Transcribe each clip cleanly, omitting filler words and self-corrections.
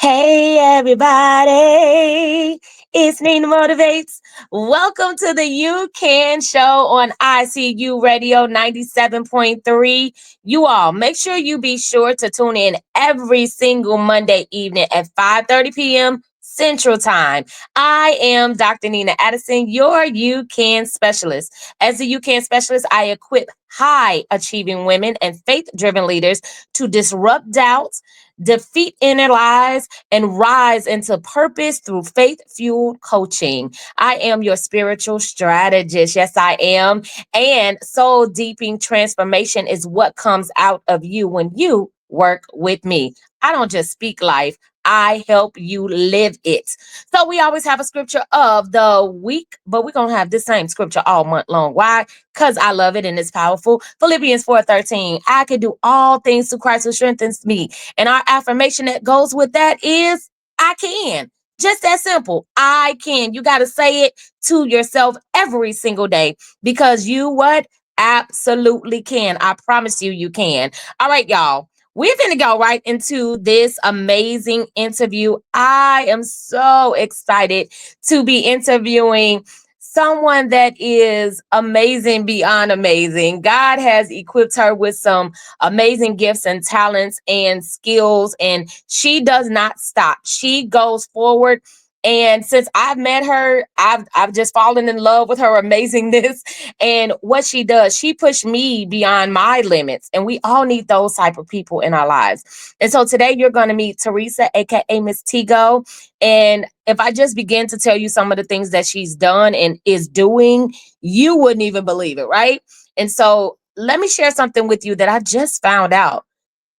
Hey everybody, it's Nina Motivates. Welcome to the You Can Show on ICU Radio 97.3. You all, make sure you be sure to tune in every single Monday evening at 5:30 p.m. Central Time. I am Dr. Nina Addison, your You Can specialist. As a You Can specialist, I equip high achieving women and faith driven leaders to disrupt doubts, defeat inner lies, and rise into purpose through faith fueled coaching. I am your spiritual strategist. Yes, I am. And soul deeping transformation is what comes out of you when you work with me. I don't just speak life. I help you live it. So we always have a scripture of the week, but we're going to have this same scripture all month long. Why? Because I love it and it's powerful. Philippians 4:13. I can do all things through Christ who strengthens me. And our affirmation that goes with that is I can. Just that simple. I can. You got to say it to yourself every single day because you what? Absolutely can. I promise you, you can. All right, y'all. We're going to go right into this amazing interview. I am so excited to be interviewing someone that is amazing beyond amazing. God has equipped her with some amazing gifts and talents and skills, and she does not stop. She goes forward. And since I've met her, I've just fallen in love with her amazingness and what she does. She pushed me beyond my limits, and we all need those type of people in our lives. And so today you're going to meet Theresa, aka Miss Tigo. And if I just begin to tell you some of the things that she's done and is doing, you wouldn't even believe it, right? And so let me share something with you that I just found out.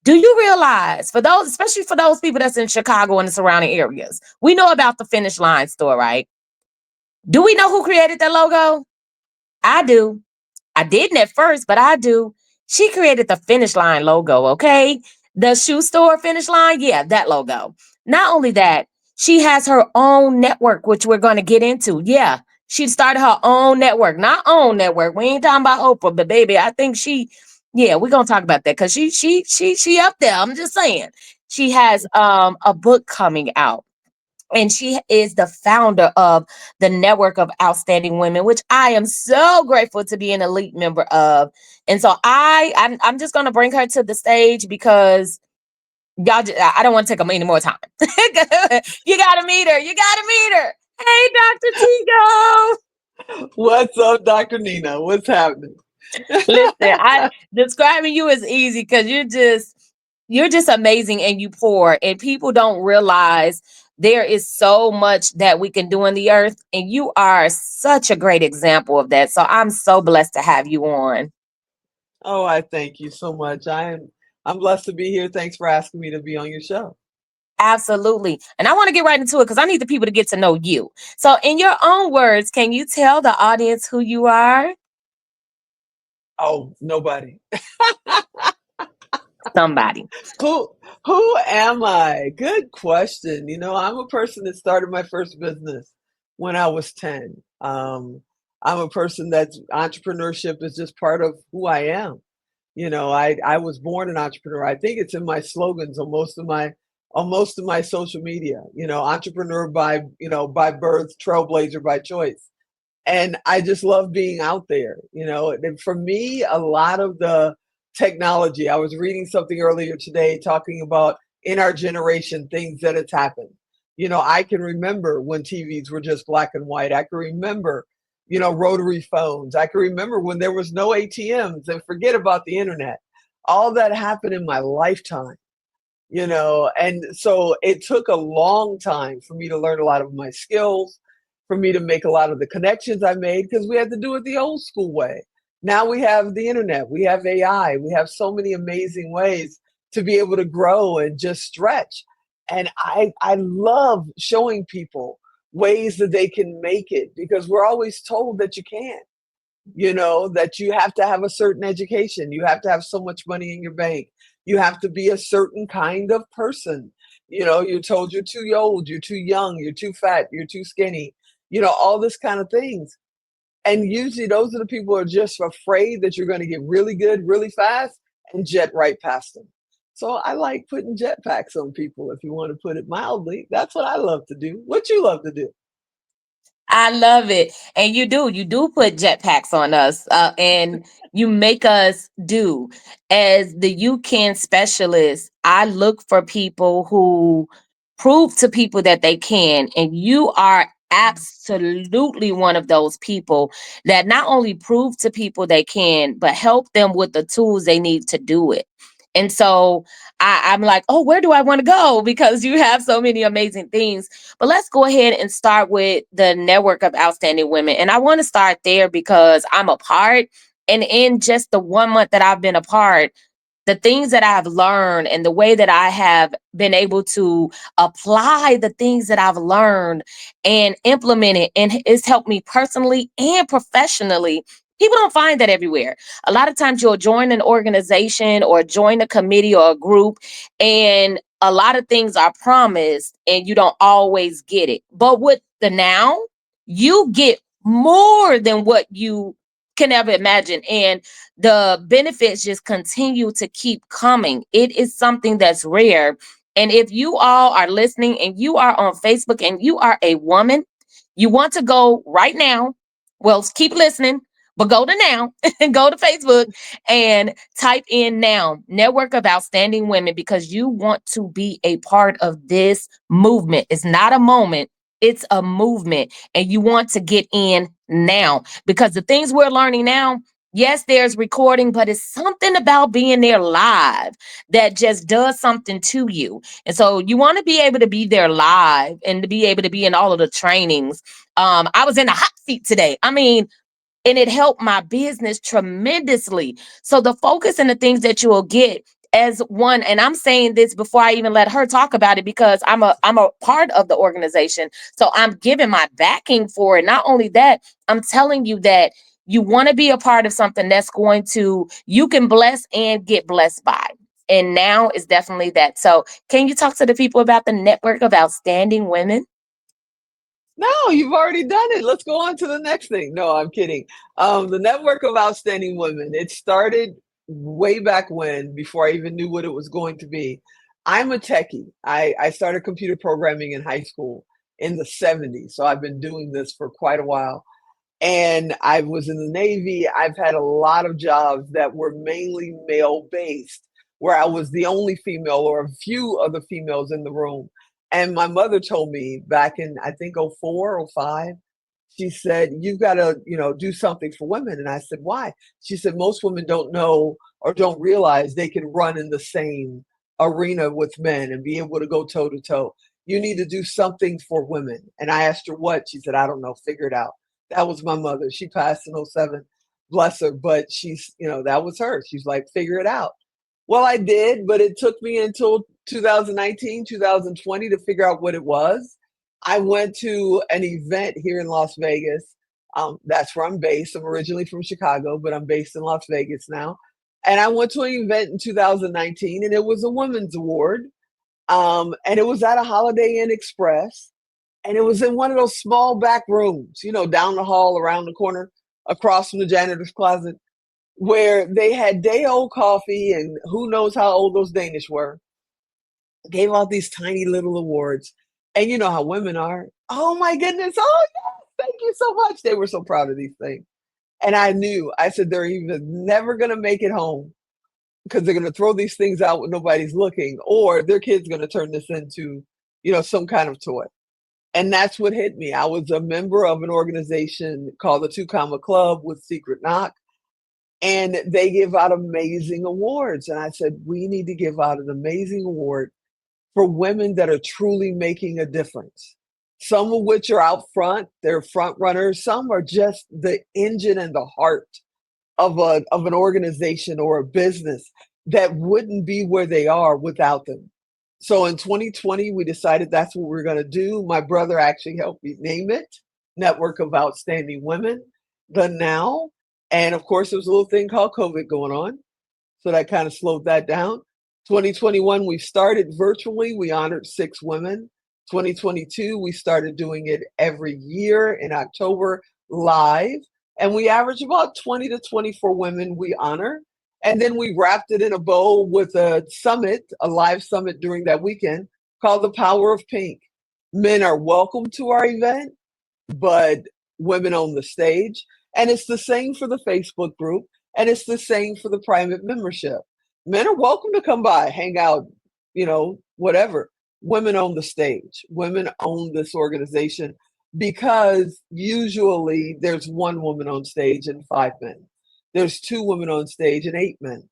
Do you realize, for those, especially for those people that's in Chicago and the surrounding areas, we know about the Finish Line store, right? Do we know who created that logo? I do. I didn't at first, but I do. She created the Finish Line logo, okay? The shoe store Finish Line, yeah, that logo. Not only that, she has her own network, which we're going to get into. Yeah, she started her own network, not own network. We ain't talking about Oprah, but baby, I think yeah, we're gonna talk about that because she up there. I'm just saying. She has a book coming out, and she is the founder of the network of outstanding women, which I am so grateful to be an elite member of. And so I'm just going to bring her to the stage because I don't want to take up any more time. You got to meet her. You got to meet her. Hey, Dr. Tigo. What's up, Dr. Nina? What's happening? Listen, I describing you is easy because you're just amazing and you pour, and people don't realize there is so much that we can do in the earth, and you are such a great example of that. So I'm so blessed to have you on. Oh, I thank you so much. I'm blessed to be here. Thanks for asking me to be on your show. Absolutely. And I want to get right into it because I need the people to get to know you. So in your own words, can you tell the audience who you are? Oh, nobody. Somebody. Who who am I? Good question. I'm a person that started my first business when I was 10. I'm a person that's entrepreneurship is just part of who I am. I was born an entrepreneur. I think it's in my slogans on most of my social media. Entrepreneur by birth, trailblazer by choice. And I just love being out there. And for me, a lot of the technology, I was reading something earlier today talking about in our generation things that has happened. I can remember when TVs were just black and white. I can remember, rotary phones. I can remember when there was no ATMs, and forget about the internet. All that happened in my lifetime. And so it took a long time for me to learn a lot of my skills, for me to make a lot of the connections I made, because we had to do it the old school way. Now we have the internet, we have AI, we have so many amazing ways to be able to grow and just stretch. And I love showing people ways that they can make it, because we're always told that you can't. That you have to have a certain education, you have to have so much money in your bank, you have to be a certain kind of person. You're told you're too old, you're too young, you're too fat, you're too skinny, all this kind of things. And usually those are the people who are just afraid that you're going to get really good really fast and jet right past them. So I like putting jetpacks on people, if you want to put it mildly. That's what I love to do. What you love to do? I love it. And you do put jetpacks on us, and you make us do. As the you can specialist, I look for people who prove to people that they can. And you are absolutely one of those people that not only prove to people they can, but help them with the tools they need to do it. And so I'm like, oh, where do I want to go? Because you have so many amazing things. But let's go ahead and start with the network of outstanding women. And I want to start there because I'm a part. And in just the 1 month that I've been a part, the things that I've learned and the way that I have been able to apply the things that I've learned and implement it, and it's helped me personally and professionally. People don't find that everywhere. A lot of times you'll join an organization or join a committee or a group, and a lot of things are promised and you don't always get it. But with the now, you get more than what you can ever imagine. And the benefits just continue to keep coming. It is something that's rare. And if you all are listening and you are on Facebook and you are a woman, you want to go right now. Well, keep listening, but go to now and go to Facebook and type in now Network of Outstanding Women, because you want to be a part of this movement. It's not a moment, it's a movement. And you want to get in now because the things we're learning now, yes, there's recording, but it's something about being there live that just does something to you. And so you want to be able to be there live and to be able to be in all of the trainings. I was in a hot seat today. I mean, and it helped my business tremendously. So the focus and the things that you will get as one, and I'm saying this before I even let her talk about it because I'm a part of the organization. So I'm giving my backing for it. Not only that, I'm telling you that you want to be a part of something that's going to you can bless and get blessed by. And now is definitely that. So can you talk to the people about the network of outstanding women? No, you've already done it. Let's go on to the next thing. No, I'm kidding. The Network of Outstanding Women, it started way back when, before I even knew what it was going to be. I'm a techie. I started computer programming in high school in the 70s. So I've been doing this for quite a while. And I was in the Navy. I've had a lot of jobs that were mainly male based, where I was the only female or a few other females in the room. And my mother told me back in, I think, '04 or '05, she said, you've got to, do something for women. And I said, why? She said, most women don't know or don't realize they can run in the same arena with men and be able to go toe to toe. You need to do something for women. And I asked her what. She said, I don't know, figure it out. That was my mother. She passed in '07, bless her, but that was her. She's like, figure it out. Well, I did, but it took me until 2019, 2020 to figure out what it was. I went to an event here in Las Vegas. That's where I'm based. I'm originally from Chicago, but I'm based in Las Vegas now. And I went to an event in 2019, and it was a women's award. And it was at a Holiday Inn Express, and it was in one of those small back rooms, down the hall, around the corner, across from the janitor's closet, where they had day old coffee and who knows how old those Danish were, gave out these tiny little awards. And you know how women are. Oh my goodness. Oh, yes. Thank you so much. They were so proud of these things. And I said, they're either never going to make it home because they're going to throw these things out when nobody's looking, or their kid's going to turn this into, some kind of toy. And that's what hit me. I was a member of an organization called the Two Comma Club with Secret Knock, and they give out amazing awards. And I said, we need to give out an amazing award for women that are truly making a difference. Some of which are out front, they're front runners. Some are just the engine and the heart of an organization or a business that wouldn't be where they are without them. So in 2020, we decided that's what we're going to do. My brother actually helped me name it, Network of Outstanding Women, the Now. And of course, there was a little thing called COVID going on. So that kind of slowed that down. 2021, we started virtually. We honored 6 women. 2022, we started doing it every year in October live. And we average about 20 to 24 women we honor. And then we wrapped it in a bow with a summit, a live summit during that weekend called The Power of Pink. Men are welcome to our event, but women own the stage. And it's the same for the Facebook group, and it's the same for the private membership. Men are welcome to come by, hang out, whatever. Women own the stage. Women own this organization because usually there's one woman on stage and five men. There's two women on stage and eight men.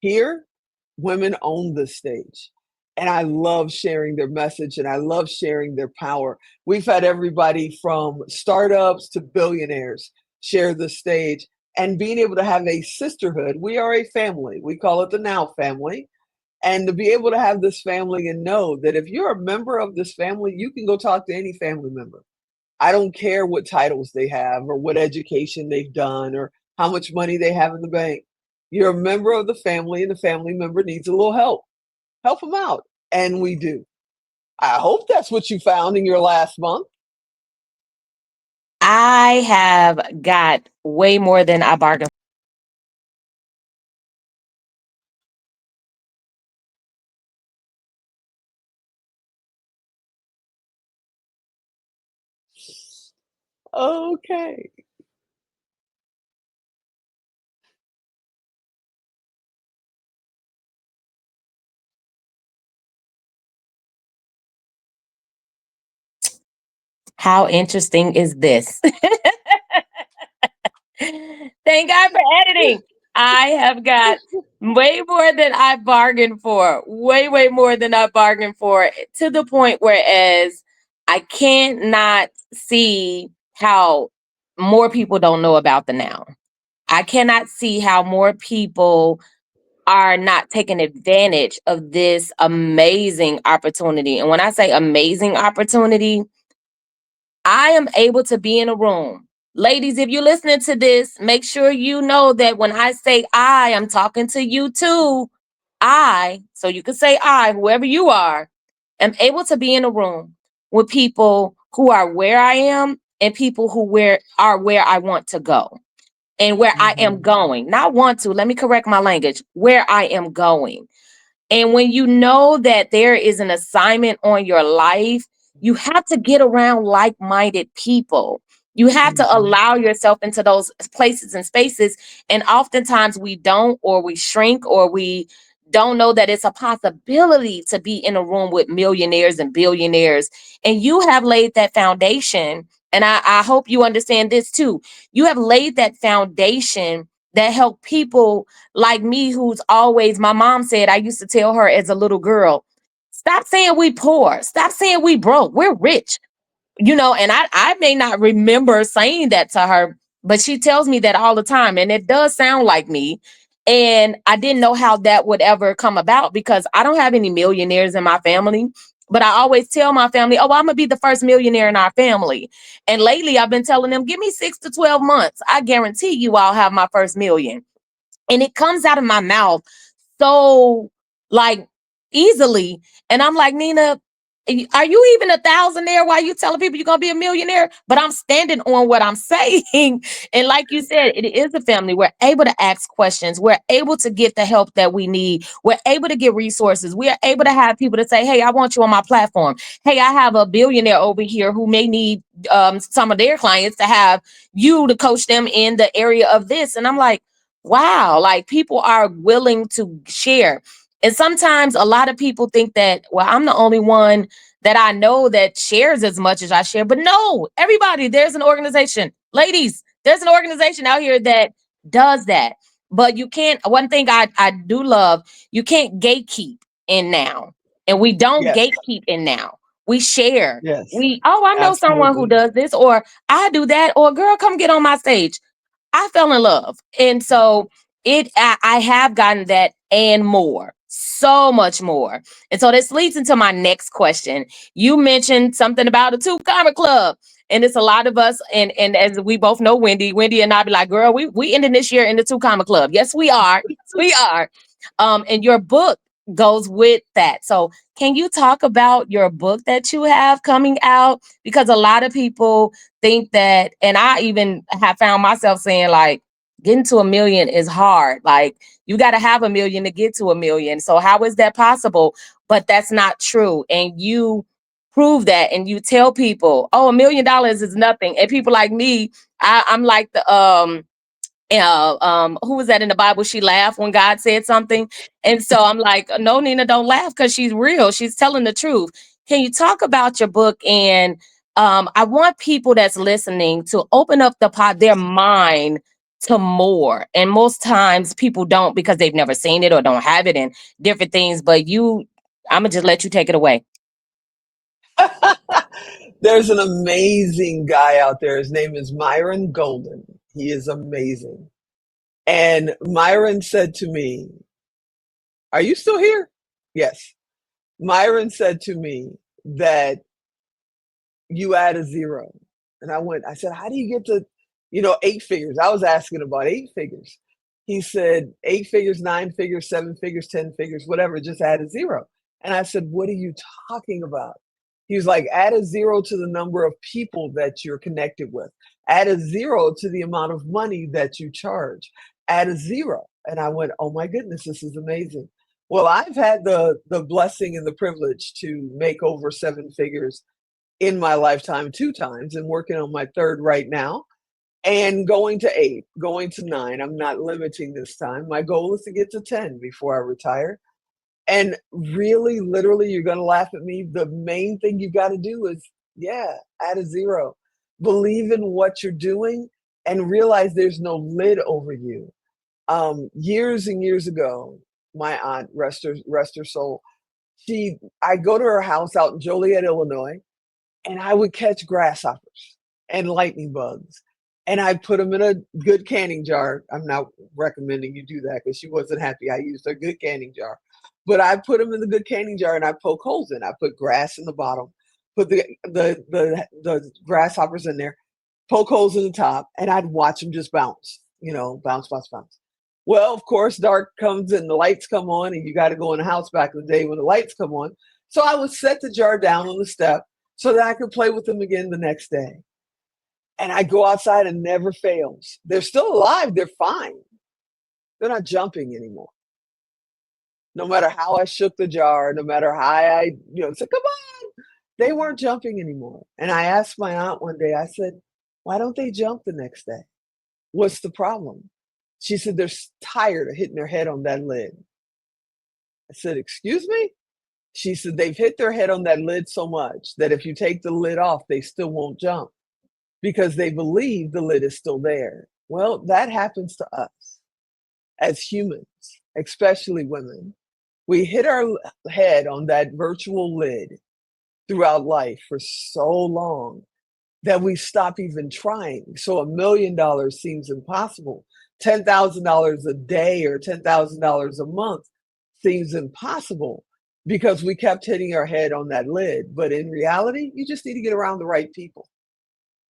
Here, women own the stage. And I love sharing their message and I love sharing their power. We've had everybody from startups to billionaires share the stage and being able to have a sisterhood. We are a family. We call it the Now family. And to be able to have this family and know that if you're a member of this family, you can go talk to any family member. I don't care what titles they have or what education they've done or how much money they have in the bank. You're a member of the family and the family member needs a little help. Help them out. And we do. I hope that's what you found in your last month. I have got way more than I bargained. Okay. How interesting is this? Thank God for editing. I have got way more than I bargained for. Way, way more than I bargained for. To the point whereas I can't not see how more people don't know about the Now. I cannot see how more people are not taking advantage of this amazing opportunity. And when I say amazing opportunity, I am able to be in a room. Ladies, if you're listening to this, make sure you know that when I say I, I'm talking to you too. So you can say I, whoever you are, am able to be in a room with people who are where I am and people who are where I want to go and where I am Mhm. going. Not want to, let me correct my language, where I am going. And when you know that there is an assignment on your life, you have to get around like minded people. You have to Mhm. allow yourself into those places and spaces. And oftentimes we don't, or we shrink, or we don't know that it's a possibility to be in a room with millionaires and billionaires. And you have laid that foundation. And I hope you understand this too. You have laid that foundation that help people like me, who's always, my mom said, I used to tell her as a little girl, stop saying we poor, stop saying we broke, we're rich. And I may not remember saying that to her, but she tells me that all the time. And it does sound like me. And I didn't know how that would ever come about because I don't have any millionaires in my family. But I always tell my family, oh, I'm going to be the first millionaire in our family. And lately I've been telling them, give me 6 to 12 months. I guarantee you I'll have my first million. And it comes out of my mouth so like easily. And I'm like, Nina, are you even a thousandaire? Why are you telling people you're gonna be a millionaire? But I'm standing on what I'm saying. And like you said, it is a family. We're able to ask questions. We're able to get the help that we need. We're able to get resources. We are able to have people to say, hey, I want you on my platform. Hey, I have a billionaire over here who may need some of their clients to have you to coach them in the area of this. And I'm like, wow, like people are willing to share. And sometimes a lot of people think that, well, I'm the only one that I know that shares as much as I share. But no, everybody, there's an organization. Ladies, there's an organization out here that does that. But you can't, one thing I do love, you can't gatekeep in Now. And we don't Yes. gatekeep in Now. We share. Yes. I know someone who Absolutely. does this, or I do that, or girl, come get on my stage. I fell in love. And so I have gotten that and more, so much more. And so this leads into my next question. You mentioned something about a two comma club. And it's a lot of us, and as we both know, Wendy and I be like, girl, we ending this year in the two comma club. Yes, we are. Yes, we are. And your book goes with that. So can you talk about your book that you have coming out? Because a lot of people think that, and I even have found myself saying, like, getting to a million is hard. Like, you got to have a million to get to a million. So how is that possible? But that's not true. And you prove that, and you tell people, oh, $1 million is nothing. And people like me, I'm like the who was that in the Bible? She laughed when God said something. And so I'm like, no, Nina, don't laugh, because she's real. She's telling the truth. Can you talk about your book? And I want people that's listening to open up their mind to more. And most times people don't, because they've never seen it or don't have it and different things. But I'm gonna just let you take it away. There's an amazing guy out there. His name is Myron Golden. He is amazing. And Myron said to me, are you still here? Yes. Myron said to me that you add a zero. And I said, how do you get to, 8 figures? I was asking about 8 figures. He said, 8 figures, 9 figures, 7 figures, 10 figures, whatever, just add a zero. And I said, what are you talking about? He was like, add a zero to the number of people that you're connected with. Add a zero to the amount of money that you charge. Add a zero. And I went, oh my goodness, this is amazing. Well, I've had the blessing and the privilege to make over 7 figures in my lifetime 2 times, and working on my third right now, and going to 8, going to 9. I'm not limiting this time. My goal is to get to 10 before I retire. And really, literally, you're going to laugh at me. The main thing you got to do is, add a zero. Believe in what you're doing and realize there's no lid over you. Years and years ago, my aunt, rest her soul, I go to her house out in Joliet, Illinois, and I would catch grasshoppers and lightning bugs. And I put them in a good canning jar. I'm not recommending you do that, because she wasn't happy I used a good canning jar. But I put them in the good canning jar and I poke holes in. I put grass in the bottom, put the grasshoppers in there, poke holes in the top, and I'd watch them just bounce, bounce, bounce, bounce. Well, of course, dark comes and the lights come on, and you got to go in the house back in the day when the lights come on. So I would set the jar down on the step so that I could play with them again the next day. And I go outside and never fails. They're still alive. They're fine. They're not jumping anymore. No matter how I shook the jar, no matter how I, said, come on, they weren't jumping anymore. And I asked my aunt one day, I said, why don't they jump the next day? What's the problem? She said, they're tired of hitting their head on that lid. I said, excuse me? She said, they've hit their head on that lid so much that if you take the lid off, they still won't jump, because they believe the lid is still there. Well, that happens to us as humans, especially women. We hit our head on that virtual lid throughout life for so long that we stop even trying. So $1 million seems impossible. $10,000 a day or $10,000 a month seems impossible, because we kept hitting our head on that lid. But in reality, you just need to get around the right people.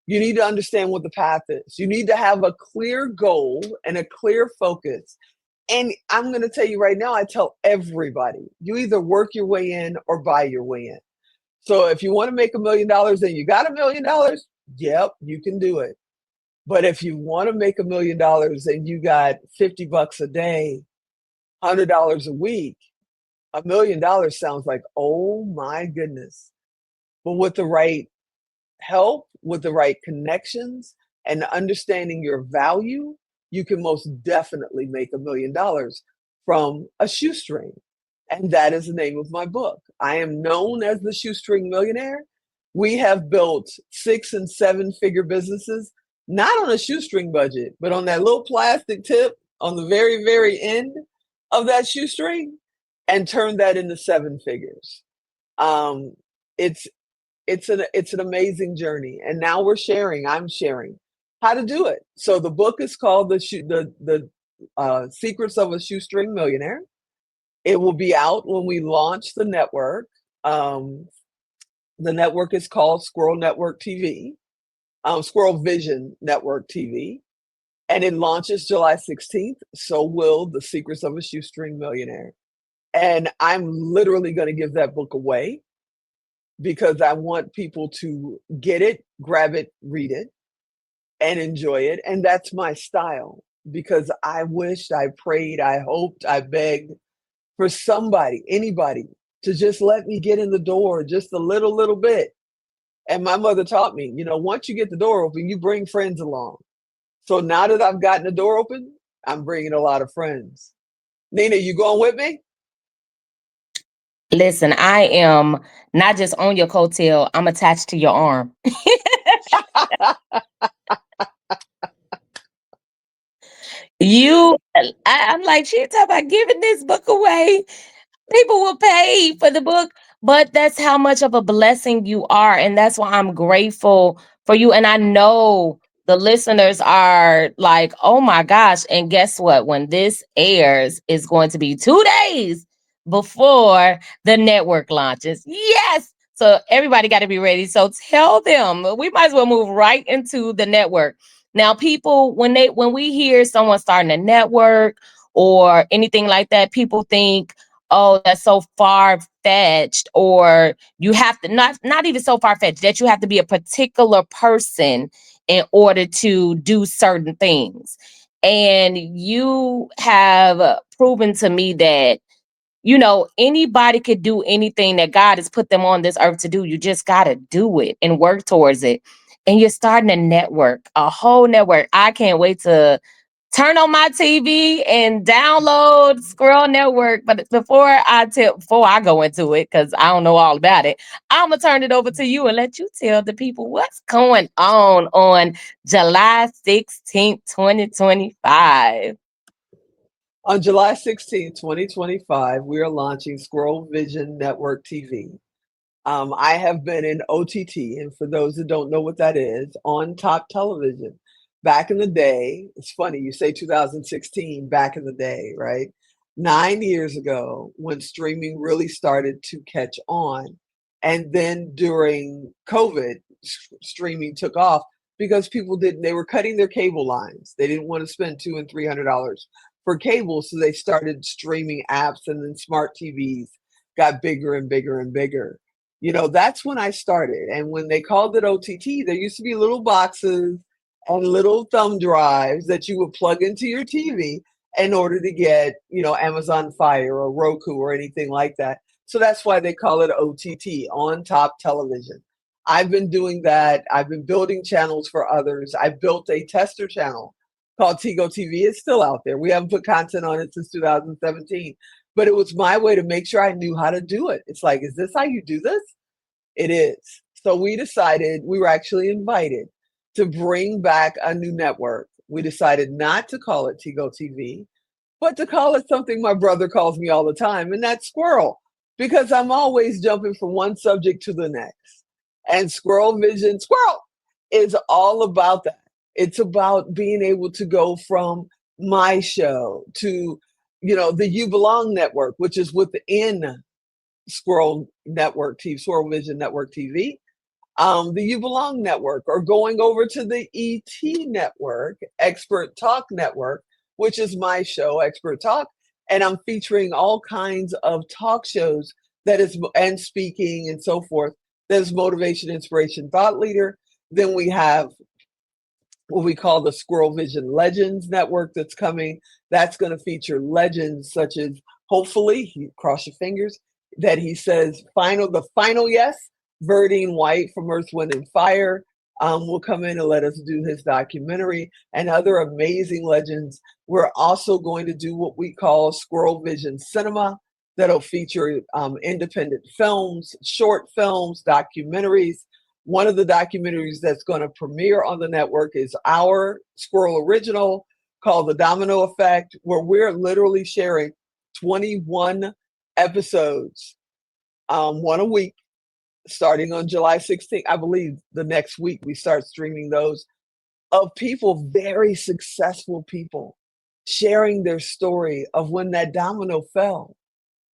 You need to understand what the path is. You need to have a clear goal and a clear focus. And I'm going to tell you right now, I tell everybody, you either work your way in or buy your way in. So if you want to make $1 million and you got $1 million, yep, you can do it. But if you want to make $1 million and you got $50 a day, $100 a week, $1 million sounds like, oh my goodness. But with the right help, with the right connections, and understanding your value, you can most definitely make $1 million from a shoestring. And that is the name of my book. I am known as the Shoestring Millionaire. We have built 6 and 7 figure businesses, not on a shoestring budget, but on that little plastic tip on the very, very end of that shoestring, and turned that into 7 figures. It's an amazing journey, and now I'm sharing how to do it. So the book is called the Secrets of a Shoestring Millionaire. It will be out when we launch the network. The network is called Squirrel Network TV, Squirrel Vision Network TV, and it launches July 16th. So will the Secrets of a Shoestring Millionaire. And I'm literally going to give that book away, because I want people to get it, grab it, read it, and enjoy it. And that's my style. because I wished, I prayed, I hoped, I begged for somebody, anybody, to just let me get in the door just a little bit. And my mother taught me, once you get the door open, you bring friends along. So now that I've gotten the door open, I'm bringing a lot of friends. Nina, you going with me? Listen, I am not just on your coattail, I'm attached to your arm. I'm like, she talking about giving this book away. People will pay for the book, but that's how much of a blessing you are. And that's why I'm grateful for you. And I know the listeners are like, oh my gosh. And guess what? When this airs, it's going to be 2 days before the network launches. Yes. So everybody got to be ready. So tell them we might as well move right into the network. Now, people, when we hear someone starting a network or anything like that, people think, oh, that's so far fetched, or you have to not even so far fetched that you have to be a particular person in order to do certain things. And you have proven to me that anybody could do anything that God has put them on this earth to do. You just got to do it and work towards it. And you're starting a network, a whole network. I can't wait to turn on my TV and download Squirrel Network. But before I go into it, because I don't know all about it, I'm gonna turn it over to you and let you tell the people what's going on July 16th, 2025. On July 16th, 2025, we are launching Squirrel² Network TV. I have been in OTT, and for those that don't know what that is, on top television. Back in the day, it's funny, you say 2016, back in the day, right? 9 years ago, when streaming really started to catch on. And then during COVID, streaming took off because people didn't, they were cutting their cable lines. They didn't want to spend $200 and $300 for cable, so they started streaming apps, and then smart TVs got bigger and bigger and bigger. That's when I started. And when they called it OTT, there used to be little boxes and little thumb drives that you would plug into your TV in order to get, Amazon Fire or Roku or anything like that. So that's why they call it OTT, on top television. I've been doing that. I've been building channels for others. I built a tester channel called Tigo TV. It's still out there. We haven't put content on it since 2017, but it was my way to make sure I knew how to do it. It's like, is this how you do this? It is. So we decided, we were actually invited to bring back a new network. We decided not to call it Tigo TV, but to call it something my brother calls me all the time, and that's Squirrel, because I'm always jumping from one subject to the next. And Squirrel is all about that. It's about being able to go from my show to, the You Belong Network, which is within Squirrel Network TV, the You Belong Network, or going over to the ET Network, Expert Talk Network, which is my show, Expert Talk, and I'm featuring all kinds of talk shows and speaking and so forth. There's motivation, inspiration, thought leader. Then we have what we call the Squirrel² Legends Network that's coming. That's going to feature legends such as, hopefully, you cross your fingers, that he says the final yes, Verdine White from Earth, Wind, and Fire will come in and let us do his documentary, and other amazing legends. We're also going to do what we call Squirrel Vision Cinema, that'll feature independent films, short films, documentaries. One of the documentaries that's going to premiere on the network is our Squirrel original called The Domino Effect, where we're literally sharing 21 episodes, one a week, starting on July 16th. I believe the next week we start streaming those, of people, very successful people, sharing their story of when that domino fell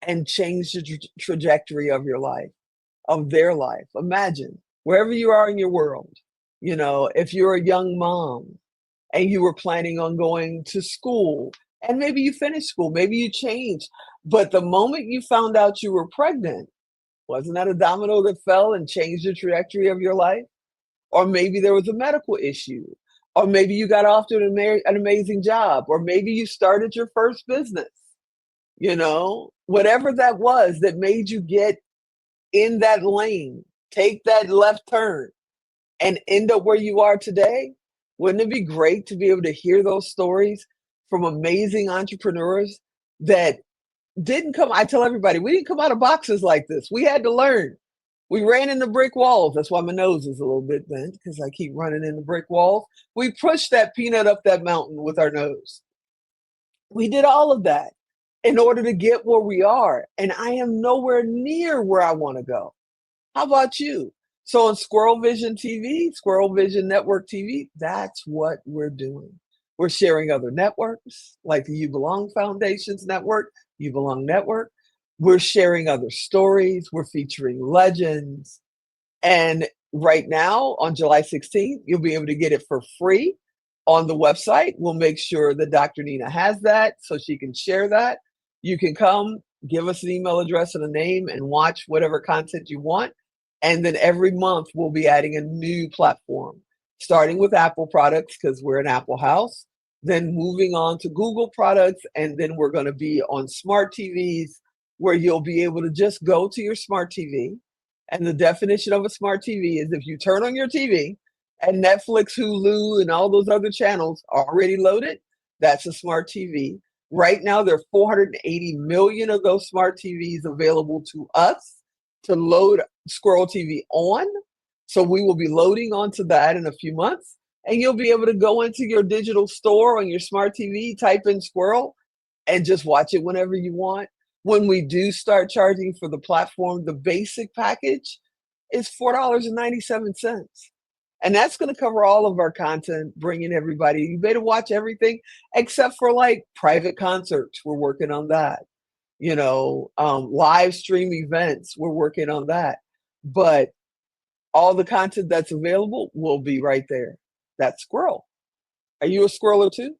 and changed the trajectory of your life, of their life. Imagine wherever you are in your world, if you're a young mom and you were planning on going to school, and maybe you finished school, maybe you changed, but the moment you found out you were pregnant, wasn't that a domino that fell and changed the trajectory of your life? Or maybe there was a medical issue. Or maybe you got off to an amazing job, or maybe you started your first business, whatever that was that made you get in that lane, take that left turn, and end up where you are today. Wouldn't it be great to be able to hear those stories from amazing entrepreneurs that didn't come? I tell everybody, we didn't come out of boxes like this. We had to learn. We ran into brick walls. That's why my nose is a little bit bent, because I keep running into brick walls. We pushed that peanut up that mountain with our nose. We did all of that in order to get where we are. And I am nowhere near where I want to go. How about you? So on Squirrel² Network TV, that's what we're doing. We're sharing other networks like the You Belong Foundation's network, You Belong Network. We're sharing other stories. We're featuring legends. And right now, on July 16th, you'll be able to get it for free on the website. We'll make sure that Dr. Nina has that so she can share that. You can come, give us an email address and a name, and watch whatever content you want. And then every month, we'll be adding a new platform, starting with Apple products because we're an Apple house, then moving on to Google products, and then we're going to be on smart TVs where you'll be able to just go to your smart TV. And the definition of a smart TV is if you turn on your TV and Netflix, Hulu, and all those other channels are already loaded, that's a smart TV. Right now, there are 480 million of those smart TVs available to us to load Squirrel TV on. So we will be loading onto that in a few months. And you'll be able to go into your digital store on your smart TV, type in Squirrel, and just watch it whenever you want. When we do start charging for the platform, the basic package is $4.97. And that's going to cover all of our content, bringing everybody. You better watch everything except for like private concerts. We're working on that. Live stream events. We're working on that. But all the content that's available will be right there. That's Squirrel. Are you a squirreler too?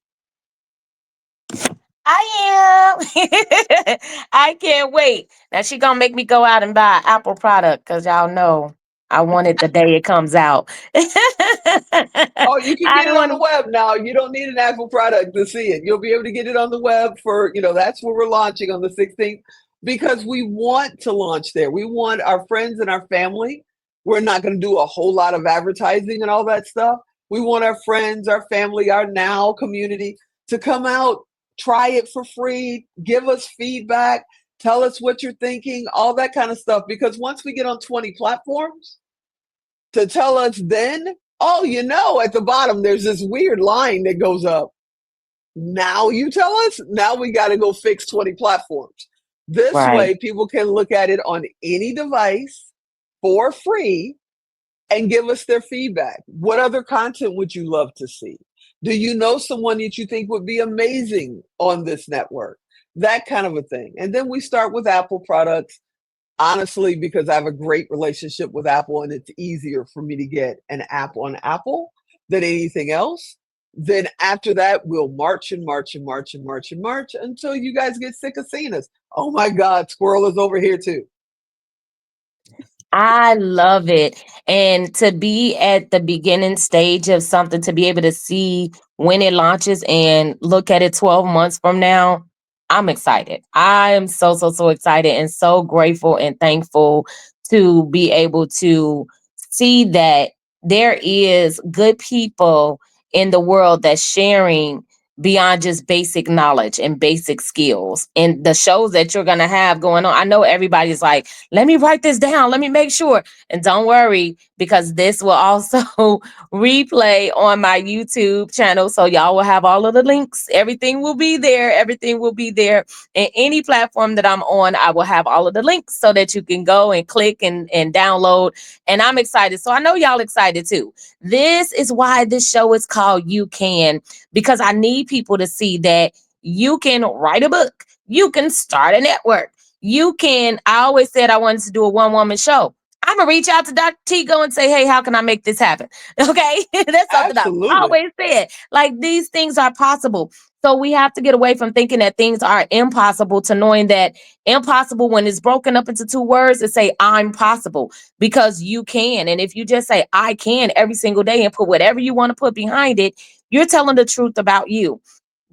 I am. I can't wait. Now she gonna make me go out and buy an Apple product because y'all know I want it the day it comes out. Oh, you can I get don't it on the want. web now. You don't need an Apple product to see it. You'll be able to get it on the web that's where we're launching on the 16th because we want to launch there. We want our friends and our family. We're not going to do a whole lot of advertising and all that stuff. We want our friends, our family, our now community to come out, try it for free, give us feedback, tell us what you're thinking, all that kind of stuff. Because once we get on 20 platforms, to tell us then, oh, at the bottom, there's this weird line that goes up. Now you tell us, now we got to go fix 20 platforms. This Right. way, people can look at it on any device for free and give us their feedback. What other content would you love to see? Do you know someone that you think would be amazing on this network? That kind of a thing. And then we start with Apple products. Honestly, because I have a great relationship with Apple and it's easier for me to get an app on Apple than anything else. Then after that, we'll march and march and march and march and march until you guys get sick of seeing us. Oh my God, Squirrel is over here too. I love it. And to be at the beginning stage of something, to be able to see when it launches and look at it 12 months from now, I'm excited. I am so, so, so excited and so grateful and thankful to be able to see that there is good people in the world that's sharing beyond just basic knowledge and basic skills. And the shows that you're going to have going on, I know everybody's like, let me write this down. Let me make sure. And don't worry, because this will also replay on my YouTube channel. So y'all will have all of the links. Everything will be there. Everything will be there. And any platform that I'm on, I will have all of the links so that you can go and click and download. And I'm excited. So I know y'all excited too. This is why this show is called You Can, because I need people to see that you can write a book. You can start a network. You can. I always said I wanted to do a one woman show. I'm gonna reach out to Dr. Tigo and say, hey, how can I make this happen? Okay. That's something I've Absolutely. always said. Like these things are possible. So we have to get away from thinking that things are impossible to knowing that impossible, when it's broken up into two words, is say I'm possible, because you can. And if you just say I can every single day and put whatever you want to put behind it, you're telling the truth about you.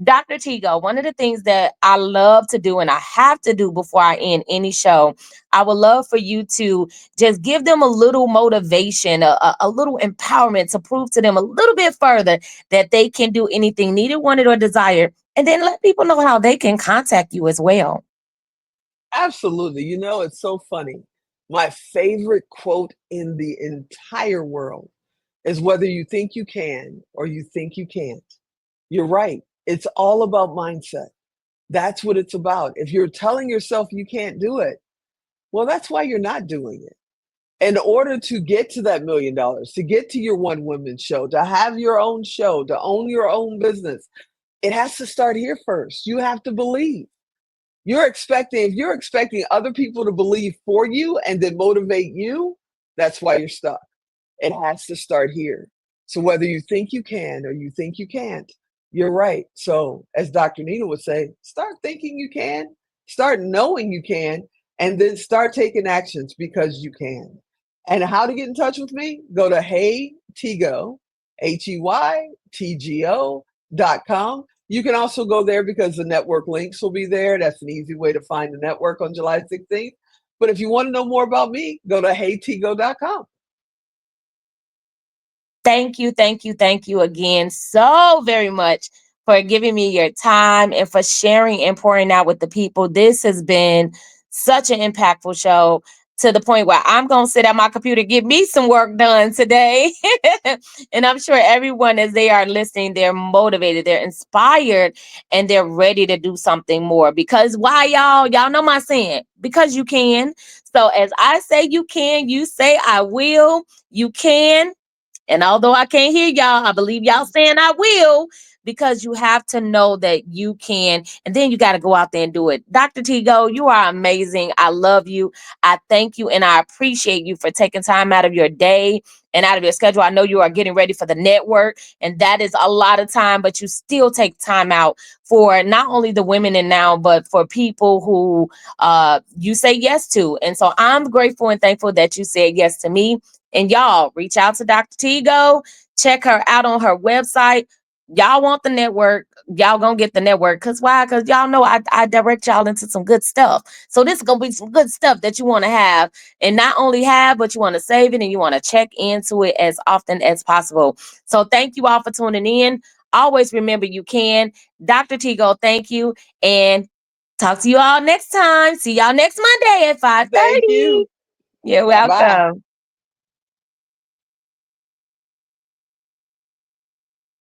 Dr. Tigo, one of the things that I love to do and I have to do before I end any show, I would love for you to just give them a little motivation, a little empowerment to prove to them a little bit further that they can do anything needed, wanted, or desired. And then let people know how they can contact you as well. Absolutely. You know, it's so funny. My favorite quote in the entire world is whether you think you can or you think you can't. You're right. It's all about mindset. That's what it's about. If you're telling yourself you can't do it, well, that's why you're not doing it. In order to get to that $1 million, to get to your one woman show, to have your own show, to own your own business, it has to start here first. You have to believe. If you're expecting other people to believe for you and then motivate you, that's why you're stuck. It has to start here. So whether you think you can or you think you can't, you're right. So as Dr. Nina would say, start thinking you can, start knowing you can, and then start taking actions because you can. And how to get in touch with me? Go to HeyTgo, HeyTgo.com. You can also go there because the network links will be there. That's an easy way to find the network on July 16th. But if you want to know more about me, go to HeyTgo.com. Thank you again so very much for giving me your time and for sharing and pouring out with the people. This has been such an impactful show, to the point where I'm going to sit at my computer, get me some work done today. And I'm sure everyone, as they are listening, they're motivated, they're inspired, and they're ready to do something more. Because why, y'all? Y'all know my saying, because you can. So as I say you can, you say I will. You can. And although I can't hear y'all, I believe y'all saying I will, because you have to know that you can. And then you got to go out there and do it. Dr. Tigo, you are amazing. I love you. I thank you and I appreciate you for taking time out of your day and out of your schedule. I know you are getting ready for the network, and that is a lot of time, but you still take time out for not only the women in now, but for people who you say yes to. And so I'm grateful and thankful that you said yes to me. And y'all, reach out to Dr. Tigo, check her out on her website. Y'all want the network, y'all gonna get the network. Cause why? Cause y'all know I direct y'all into some good stuff. So this is gonna be some good stuff that you want to have, and not only have, but you want to save it and you want to check into it as often as possible. So thank you all for tuning in. Always remember you can. Dr. Tigo, thank you. And talk to you all next time. See y'all next Monday at Thank 5:30. you. You're Bye. welcome.